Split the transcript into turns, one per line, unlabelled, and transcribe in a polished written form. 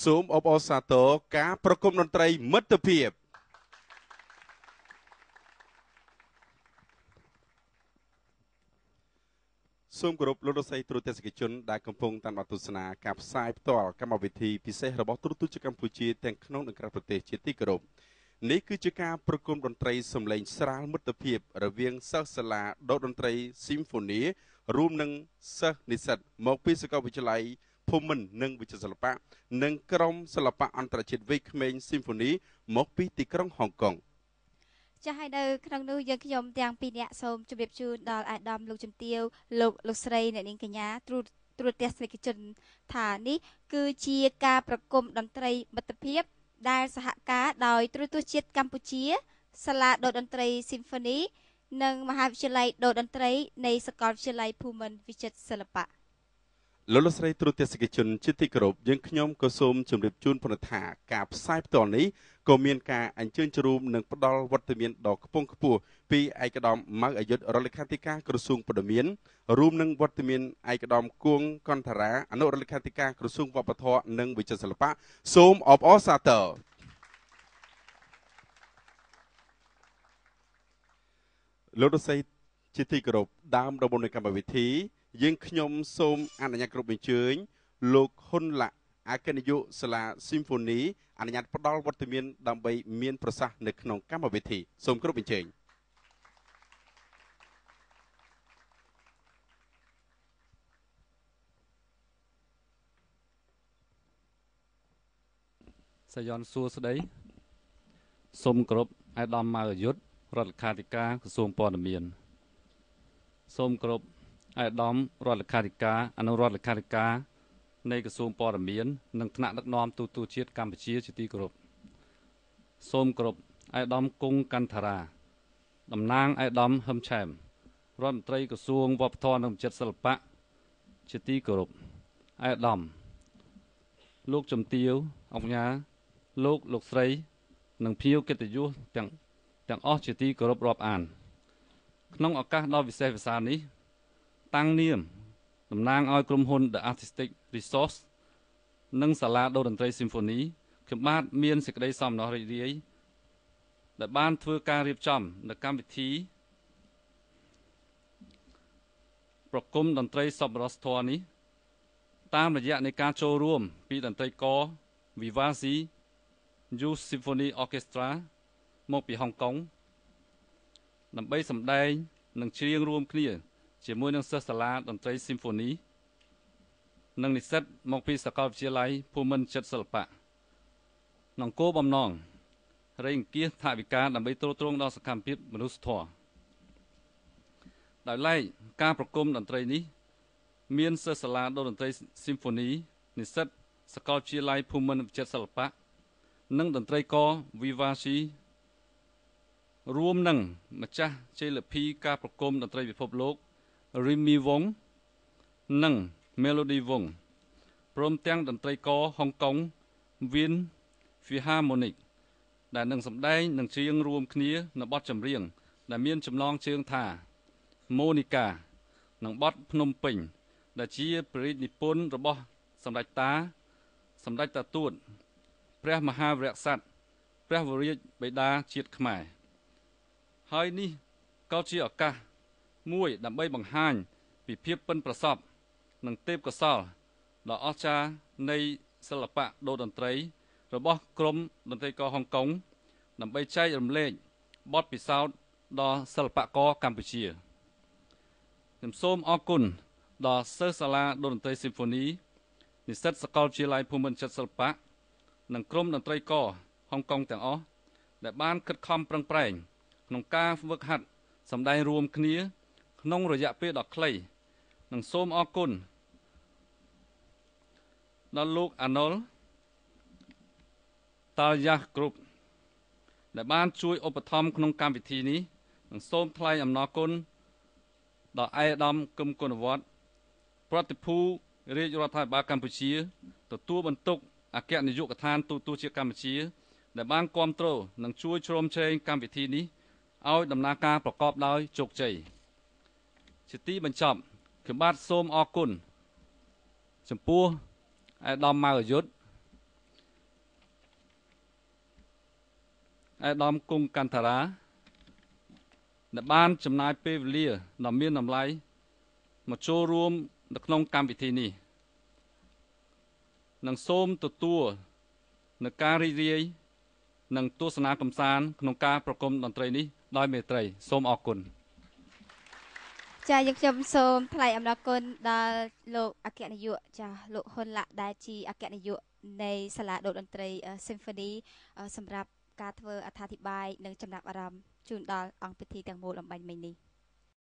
សូមអបអរសាទរការប្រគំតន្ត្រីមិត្តភាពសូមគោរពលោកលោកស្រីទូរទស្សនិកជនដែលកំពុងតាមដានទស្សនាការផ្សាយផ្ទាល់កម្មវិធីពិសេសរបស់ទូរទស្សន៍កម្ពុជាទាំងក្នុងនិងក្រៅប្រទេសជាទីគោរពនេះគឺជាការប្រគំតន្ត្រីសម្លេងស្រាលមិត្តភាពរវាងសិស្សសាលាដកតន្ត្រីស៊ីមហ្វូនីរួមនឹងសិស្សនិស្សិតមកពីសាកលវិទ្យាល័យភូមិន្ទនិងវិចិត្រសិល្បៈនិងក្រុមសិល្បៈអន្តរជាតិវ័យក្មេងស៊ីមហ្វូនីមកពីទីក្រុងហុងកុង
ចាស់ហើយនៅក្នុងនោះយើងខ្ញុំទាំងពីរនាក់សូមជម្រាបជូនដល់អាដាមលោកជំទាវលោកស្រីអ្នកនាងកញ្ញាទ្រុទស្សនិកជនថានេះគឺជាការប្រគំតន្ត្រីមិត្តភាពដែលសហការដោយទូរទស្សន៍ជាតិកម្ពុជាសាលាដកតន្ត្រីស៊ីមហ្វូនីនិងមហាវិទ្យាល័យដកតន្ត្រីនៃសាកលវិទ្យាល័យភូមិន្ទវិចិត្រសិល្បៈ
លោកលោកស្រីទ្រុទស្សនិកជនជាទីគោរពយើងខ្ញុំក៏សូមជម្រាបជូនព្រមថាការផ្សាយផ្ទាល់នេះក៏មានការអញ្ជើញចូលរួមនិងផ្ដល់វត្តមានដ៏ខ្ពង់ខ្ពស់ពីឯកឧត្តមម៉ៅអយុធរដ្ឋលេខាធិការក្រសួងព័ត៌មានរួមនឹងវត្តមានឯកឧត្តមគួងកន្តរាអនុរដ្ឋលេខាធិការក្រសួងវប្បធម៌និងវិចិត្រសិល្បៈសូមអបអរសាទរលោកលោកស្រីជាទីគោរពដើមដំបូងនៃកម្មវិធីយើងខ្ញុំសូមអនុញ្ញាតគ្រប់អញ្ជើញលោកហ៊ុនឡាក់អគ្គនាយកសាលាស៊ីមហ្វូនីអនុញ្ញាតផ្ដល់វត្តមានដើម្បីមានប្រសាសន៍នៅក្នុងកម្មវិធីសូមគ្រប់អញ្ជើញ
សាយ័ន្តសួស្តីសូមគោរពអាដាមម៉ៅអយុធរដ្ឋលេខាធិការក្រសួងព័ត៌មានសូមគោរពអាដាមរដ្ឋលេខាធិការអនុរដ្ឋលេខាធិការនៃក្រសួងព័ត៌មាននិងថ្នាក់ដឹកនាំទូតជាតិកម្ពុជាជាទីគោរពសូមគោរពអាដាមគង់កន្តរាតំណាងអាដាមហឹមឆែមរដ្ឋមន្ត្រីក្រសួងវប្បធម៌និងវិចិត្រសិល្បៈជាទីគោរពអាដាមលោកជំទាវអង្គញាលោកស្រីនិងភ្ញៀវកិត្តិយសទាំងអស់ជាទីគោរពរាប់អានក្នុងឱកាសដ៏វិសេសវិសាលនេះតាំងនាមតំណាងឲ្យក្រុមហ៊ុន The Artistic Resource និងសាលាដកតន្ត្រីស៊ីមហ្វូនីខ្ញុំបាទមានសេចក្តីសោមនស្សរីករាយដែលបានធ្វើការរៀបចំនៅកម្មវិធីប្រគំតន្ត្រីសប្បុរសធម៌នេះតាមរយៈនៃការចូលរួមពីតន្ត្រីករ Vivaci Youth Symphony Orchestra មកពីហុងកុងដើម្បីសម្ដែងនិងច្រៀងរួមគ្នាជាមួយនឹងសិស្សសាលាតន្ត្រីស៊ីមហ្វូនីនិងនិស្សិតមកពីសាកលវិទ្យាល័យភូមិន្ទវិចិត្រសិល្បៈក្នុងគោលបំណងរៃអង្គាសថវិកាដើម្បីទ្រទ្រង់ដល់សកម្មភាពមនុស្សធម៌ដោយឡែកការប្រគំតន្ត្រីនេះមានសិស្សសាលាដកតន្ត្រីស៊ីមហ្វូនីនិស្សិតសាកលវិទ្យាល័យភូមិន្ទវិចិត្រសិល្បៈនិងតន្ត្រីករ Vivaci រួមនឹងម្ចាស់ជ័យលាភីការប្រគំតន្ត្រីពិភពលោក Remy Wong និង Melody Wong ព្រមទាំងតន្ត្រីករហុងកុង Win Philharmonic ដែលនឹងសម្ដែងនិងច្រៀងរួមគ្នានៅបទចម្រៀងដែលមានចំណងជើងថា Monica និងបទភ្នំពេញដែលជាព្រះរាជនិពន្ធរបស់សម្ដេចតាទួតព្រះមហាវីរក្សត្រព្រះវររាជបិតាជាតិខ្មែរហើយនេះក៏ជាឱកាសមួយដើម្បីបង្ហាញពីភាពប៉ិនប្រសប់និងទេពកោសល្យដ៏អស្ចារ្យនៃសិល្បៈដកតន្ត្រីរបស់ក្រុមតន្ត្រីករហុងកុងដើម្បីចែករំលែកបទពិសោធន៍ដល់សិល្បករកម្ពុជាខ្ញុំសូមអរគុណដល់សិស្សសាលាដកតន្ត្រីស៊ីមហ្វូនីនិស្សិតសាកលវិទ្យាល័យភូមិន្ទវិចិត្រសិល្បៈនិងក្រុមតន្ត្រីករហុងកុងទាំងអស់ដែលបានខិតខំប្រឹងប្រែងក្នុងការហ្វឹកហាត់សម្ដែងរួមគ្នាក្នុងរយៈពេលដ៏ខ្លីនិងសូមអរគុណដល់លោកអាណុលតាយ៉ាស់គ្រប់ដែលបានជួយឧបត្ថម្ភក្នុងកម្មវិធីនេះនិងសូមថ្លែងអំណរគុណដល់ឯកឧត្តមគឹមគុណវត្តប្រតិភូរាជរដ្ឋាភិបាលកម្ពុជាទទួលបន្ទុកអគ្គនាយកដ្ឋានទូតជាតិកម្ពុជាដែលបានគាំទ្រនិងជួយជ្រោមជ្រែងកម្មវិធីនេះឲ្យដំណើរការប្រកបដោយជោគជ័យជាទីបញ្ចប់ខ្ញុំបាទសូមអរគុណចំពោះអាដាមម៉ៅអយុធ អាដាមគង់កន្តារាដែលបានចំណាយពេលវេលាដ៏មានតម្លៃមកចូលរួមនៅក្នុងកម្មវិធីនេះនិងសូមទទួលនៅការរីករាយនិងទស្សនាកម្សាន្តក្នុងការប្រគំតន្ត្រីនេះដោយមេត្រីសូមអរគុណ
ចាយើងខ្ញុំសូមថ្លែងអំណរគុណដល់លោកអគ្គនាយកចាលោកហ៊ុនឡាក់ដែលជាអគ្គនាយកនៃសាលាតន្ត្រី Symphony សម្រាប់ការធ្វើអត្ថាធិប្បាយនិងចំណាប់អារម្មណ៍ជូនដល់អង្គពិធីទាំងមូលអំបញ្ញមិញនេះ